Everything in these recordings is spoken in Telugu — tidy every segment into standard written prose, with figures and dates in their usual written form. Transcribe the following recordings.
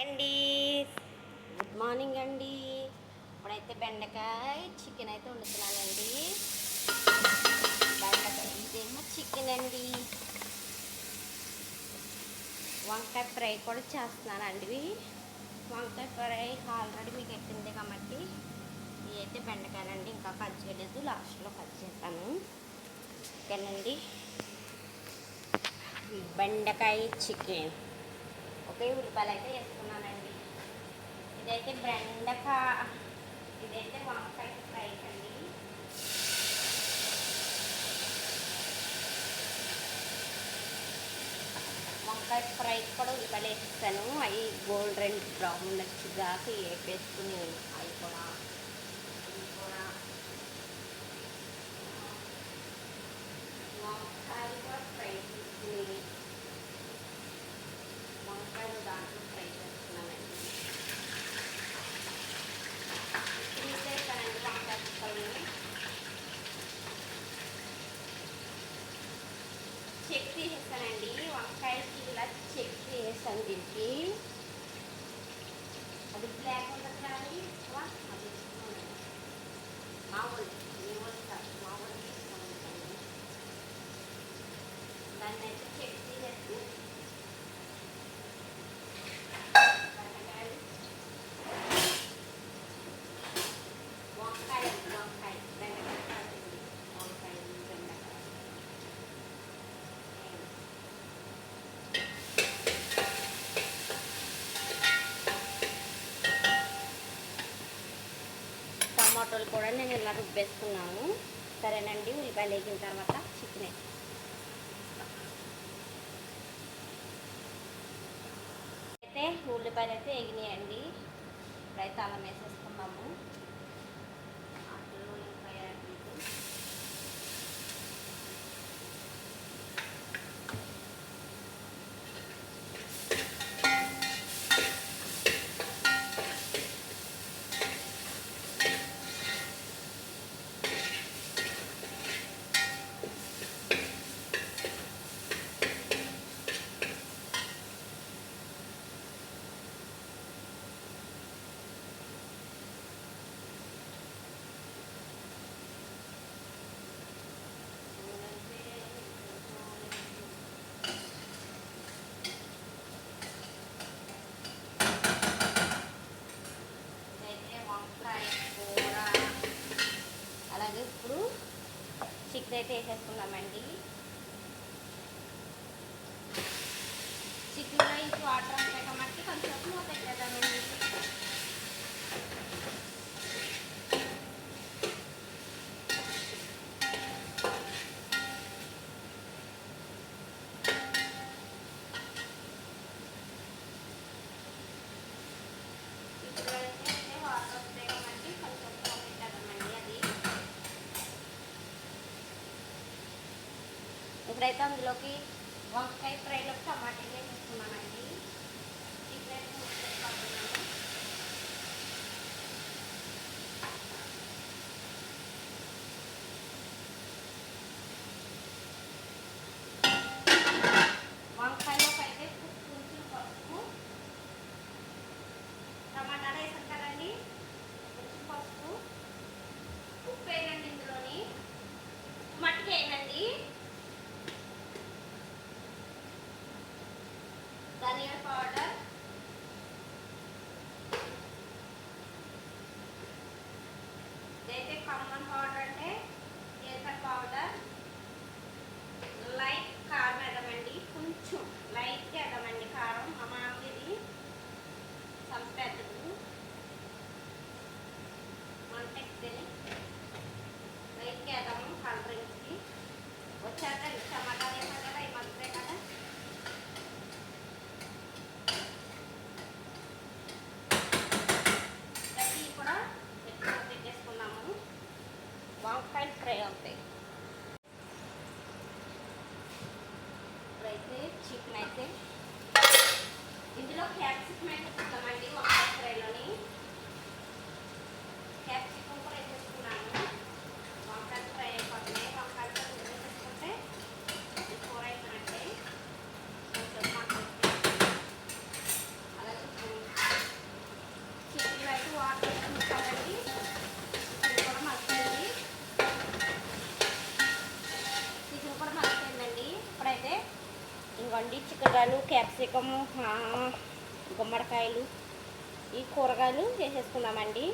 అండి గుడ్ మార్నింగ్ అండి. ఇప్పుడైతే బెండకాయ చికెన్ అయితే వండుతున్నానండి. బెండకాయ ఇదేమో చికెన్ అండి. వంకాయ ఫ్రై కూడా చేస్తున్నానండి. వంకాయ ఫ్రై ఆల్రెడీ మీకు ఎక్కింది కాబట్టి ఇవి అయితే బెండకాయలండి. ఇంకా కట్ చేయలేదు, లాస్ట్లో కట్ చేస్తాను. ఓకేనండి. బెండకాయ చికెన్ ఒకే ఉల్లిపాయలు అయితే వేసుకున్నానండి. ఇదైతే ఇదైతే వంకాయ ఫ్రై అండి. వంకాయ ఫ్రై కూడా ఉల్లిపాయలు వేసిస్తాను. అవి గోల్డెన్ బ్రౌన్ వచ్చేదాకా వేపేసుకుని అవి కూడా వంకాయలు కూడా ఫ్రై చేసుకుని వంకాయలు దాంట్లో ఫ్రై చేస్తున్నానండి. తీసేస్తానండి వంకాయ ముక్కల్ని. చెక్ తీసేస్తానండి. వంకాయకి ఇలా చెక్ చేసాను. దీనికి అది బ్లాక్ ఉంటుంది కానీ ఎక్కువ అది మామూలు మామూలు తీసుకుంటాను. దాన్ని అయితే చెక్ తీసేసి టమాటోలు కూడా నేను ఇలా రుబ్బేసుకున్నాను. సరేనండి. ఉల్లిపాయలు వేగిన తర్వాత చికెన్ అయితే ఉల్లిపాయలు అయితే వేగినాయండి. ఇప్పుడైతే అల్లం వేసేసుకున్నాము. అలాగే ఇప్పుడు చికెన్ అయితే వేసేసుకున్నామండి. చికెన్లో ఇంక వాటర్ ఉంటాయి కాబట్టి కొంచెం మూత పెట్టేద్దామండి. ఇప్పుడైతే అందులోకి వంకాయ ఫ్రైలోకి టమాటాలు వేసేసుకున్నానండి. ఇప్పుడైతే వంకాయలోకి అయితే కొంచెం పసుపు, టమాటాలు వేసాను కదండి, కొంచెం పసుపు, ఉప్పు వేయండి. ఇందులోని మట్టికి వేయనండి. ధనియాల పౌడర్, ఇదైతే కామన్ పౌడర్ అంటే కేసర్ పౌడర్. లైట్ కారం వేద్దామండి. కొంచెం లైట్గా వేద్దామండి కారం. మా మామకి ఇది సంపెద్దదు మంటెక్కిని లైట్గా వేద్దాము. కలరింగ్కి వచ్చాక టమాటాలు వేసాం కదా, ఈ మగ్గుతాయి కదా. కూడా పెట్టేసుకున్నాము. క్యాప్సికము, గుమ్మడికాయలు, ఈ కూరగాయలు వేసేసుకుందామండి.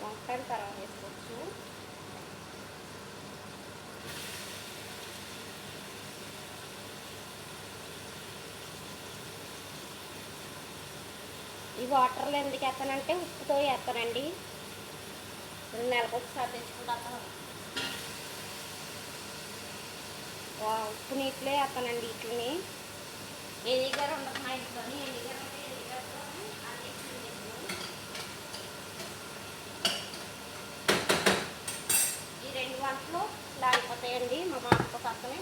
వంకాయలు తర్వాత వేసుకోవచ్చు. ఈ వాటర్లో ఎందుకు వేస్తానంటే ఉప్పుతో వేస్తానండి. 2 నెలలకు ఒకసారి తెచ్చుకుంటాను. ఉప్పు నీటిలో వేస్తానండి. వీటిని ఎదిగారు ఉండదు మా ఇంట్లోని. ఎదిగారు అంటే ఎదిగారు అన్ని ఈ 2 వంటలు లాగిపోతాయండి మా మాటతో పక్కనే.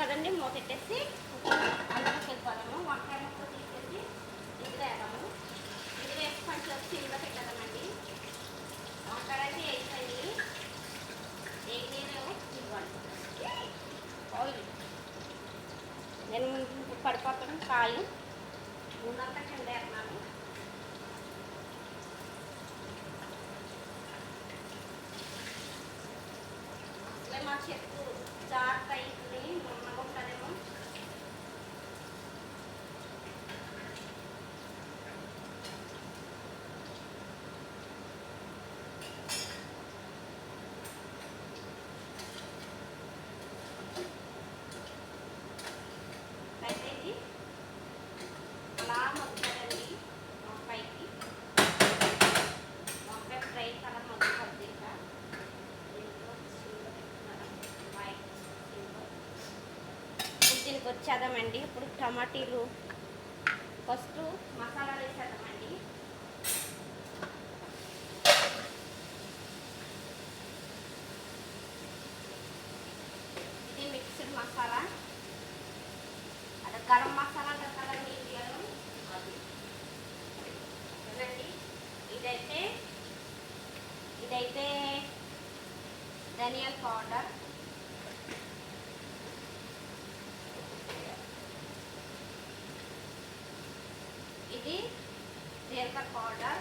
కదండి మూత పెట్టేసి అందులోకి వెళ్ళిపోదాము. వంకాయ ముక్కలు తీసేసి ఇందులో వేద్దాము. ఇందులో వేసి కొంచెం సిమ్లో పెట్టేద్దామండి. వంకాయ అయితే వేసాయి. నేను ఆయిల్ నేను పడిపోతాను. కాయలు ముందంతా కింద వేస్తున్నాను. అసలే మా చెట్టు జాగ్రత్త అయింది. మొన్నగా ఉంటుందేమో. అయితే అలా మగ్గుతుందండి. వంకాయకి వంకాయ ఫ్రై కలర్ మగ్గుతుంది. ఇంకా దీనికి వచ్చేద్దామండి. ఇప్పుడు టమాటీలు ఫస్ట్ మసాలాలు వేసేద్దామండి. ఇది మిక్స్డ్ మసాలా, అదే గరం మసాలా కదండి ఇండియాలో అది. చూడండి ఇదైతే ధనియాల పౌడర్, ఇది జీలకర్ర పౌడర్.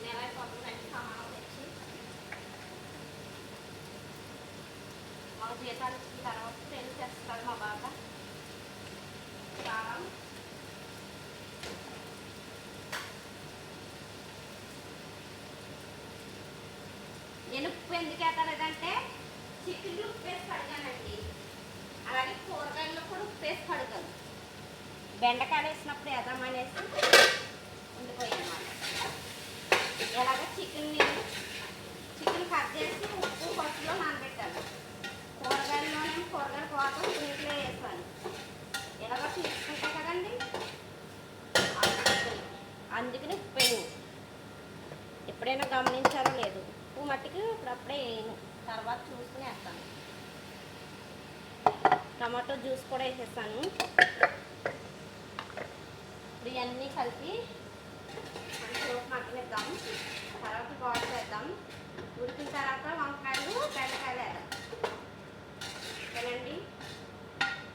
నెలైపోతుందండి సామాను తెచ్చి. మాకు జీతాలు ఇచ్చిన తర్వాత ఫ్రెండ్స్ చేస్తారు మా బాగా. కారం, నేను ఉప్పు ఎందుకు వేస్తలేదంటే చికెన్లో ఉప్పు వేసి కడిగానండి. అలాగే కూరగాయల్లో కూడా ఉప్పు వేసి కడగాను. బెండకాయలు వేసినప్పుడు వేద్దామనేసి ఉండిపోయాను. ఎలాగ చికెన్ కట్ చేసి ఉప్పు పసుపులో నానబెట్టాను. కూరగాయలు కోత నీటిలో వేసాను. ఎలాగ తీసుకుంటా కదండి, అందుకని ఉప్పు వేయను. ఎప్పుడైనా గమనించారో లేదు, ఉప్పు మట్టికి ఇప్పుడప్పుడే వేయను. తర్వాత చూసుకుని వేస్తాను. టమాటో జ్యూస్ కూడా వేసేస్తాను. ఇప్పుడు ఇవన్నీ కలిపి మంచిగా మగ్గనిద్దాం. తర్వాత వాటర్ వేద్దాం. ఉడికిన తర్వాత వంకాయలు, బెండకాయలు వేద్దాం. ఓకేనండి.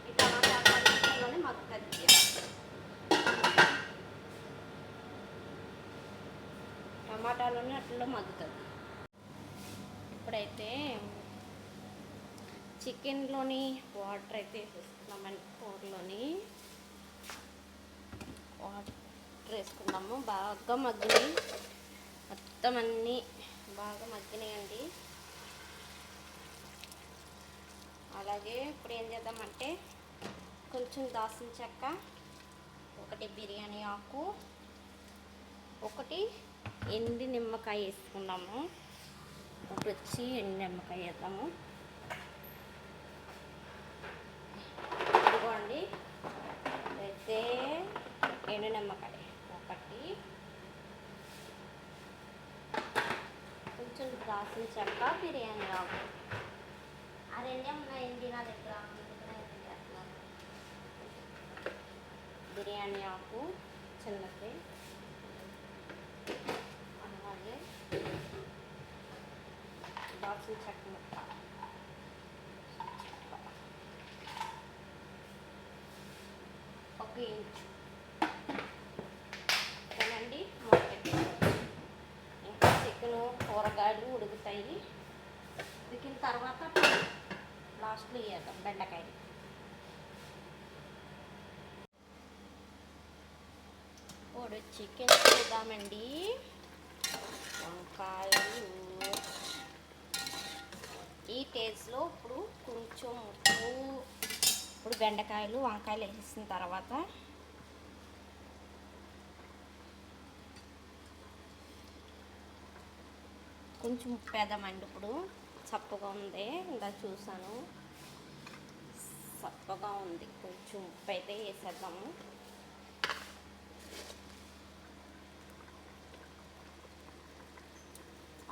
ఈ టమాటాలోనే మగ్గుతుంది. టమాటాలోనే అట్లా మగ్గుతుంది. ఇప్పుడైతే చికెన్లోని వాటర్ అయితే వేసేసుకున్నామండి. కూరలోని వాటర్ వేసుకున్నాము. బాగా మగ్గినాయి, మొత్తం అన్నీ బాగా మగ్గినాయండి. అలాగే ఇప్పుడు ఏం చేద్దామంటే కొంచెం దాల్చిన చెక్క, ఒకటి బిర్యానీ ఆకు, ఒకటి ఎండి నిమ్మకాయ వేసుకున్నాము. ఒకటి వచ్చి ఎండి నిమ్మకాయ వేద్దాము. ఇదిగోండి అయితే ఎండు నిమ్మకాయ ఒకటి, కొంచెం దాల్చిన చెక్క, బిర్యానీ ఆకు. ఆ రెండే ఉన్నాయండి నా దగ్గర. బిర్యానీ ఆకు చిన్నది, అలాగే దాల్చిన చెక్క ముక్క. 1 ఇంచు ఓకేనండి. మూత పెట్టేసి ఇంకా చికెను కూరగాయలు ఉడుకుతాయి. ఉడికిన తర్వాత లాస్ట్లో వేద్దాం బెండకాయలు. ఇప్పుడు చికెన్ చూద్దామండి. వంకాయలు ఈ టేస్ట్లో ఇప్పుడు కొంచెం ఉప్పు, ఇప్పుడు బెండకాయలు వంకాయలు వేసిన తర్వాత కొంచెం ఉప్పు వేద్దామండి. ఇప్పుడు చప్పగా ఉంది, ఇంకా చూసాను చప్పగా ఉంది, కొంచెం ఉప్పు అయితే వేసేద్దాము.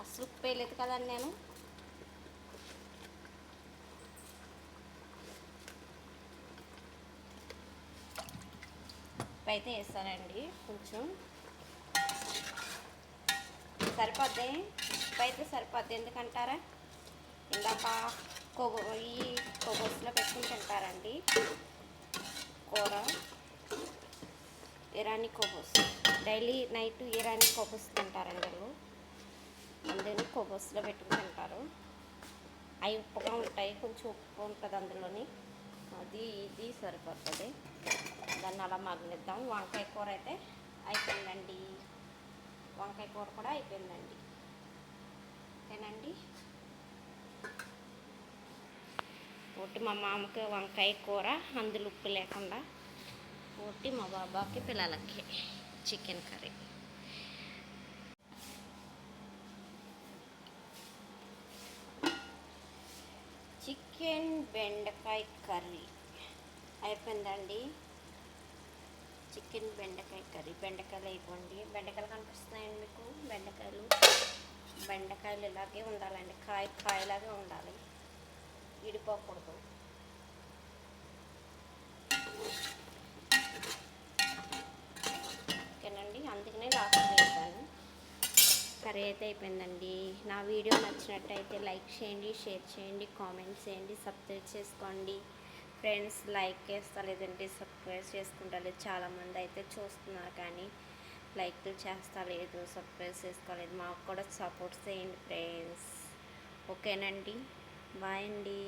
అసలు ఉప్పు వేయలేదు కదండి నేను. ఉప్పు అయితే వేస్తానండి, కొంచెం సరిపోద్ది. ఉప్పు అయితే సరిపోద్ది, ఎందుకంటారా ఇందాక ఈ కొవ్వొస్లో పెట్టుకుని తింటారండి కూర. ఇరానీ కొవ్వొస్ డైలీ నైట్ ఇరానీ కొవ్వొస్ తింటారండి వాళ్ళు, అందులో కొవ్వొస్లో పెట్టుకుని తింటారు. అవి ఉప్పుగా ఉంటాయి, కొంచెం ఉప్పు ఉంటుంది అందులోని. అది ఇది సరిపోతుంది. దాన్ని అలా మగ్గనిద్దాం. వంకాయ కూర అయితే అయిపోయిందండి. వంకాయ కూర కూడా అయిపోయిందండి. ఓకేనండి. ఒకటి మా మామకి వంకాయ కూర, అందులో ఉప్పు లేకుండా. ఒకటి మా బాబాకి పిల్లలకి చికెన్ కర్రీ. చికెన్ బెండకాయ కర్రీ అయిపోయిందండి. చికెన్ బెండకాయ కర్రీ. బెండకాయలు అయిపోండి. బెండకాయలు కనిపిస్తున్నాయండి మీకు? బెండకాయలు ఇలాగే ఉండాలండి, కాయలాగే ఉండాలి, విడిపోకూడదు. ఓకేనండి, అందుకనే లాస్ట్ వేసాను. కర్రీ అయితే అయిపోయిందండి. నా వీడియో నచ్చినట్టయితే లైక్ చేయండి, షేర్ చేయండి, కామెంట్ చేయండి, సబ్స్క్రైబ్ చేసుకోండి. ఫ్రెండ్స్ లైక్ చేస్తా లేదంటే సబ్స్క్రైబ్ చేసుకుంటా లేదు. చాలామంది అయితే చూస్తున్నారు కానీ లైక్లు చేస్తా లేదు, సబ్స్క్రైబ్ చేసుకోలేదు. మాకు కూడా సపోర్ట్ చేయండి ఫ్రెండ్స్. ఓకేనండి, బాయ్ అండి.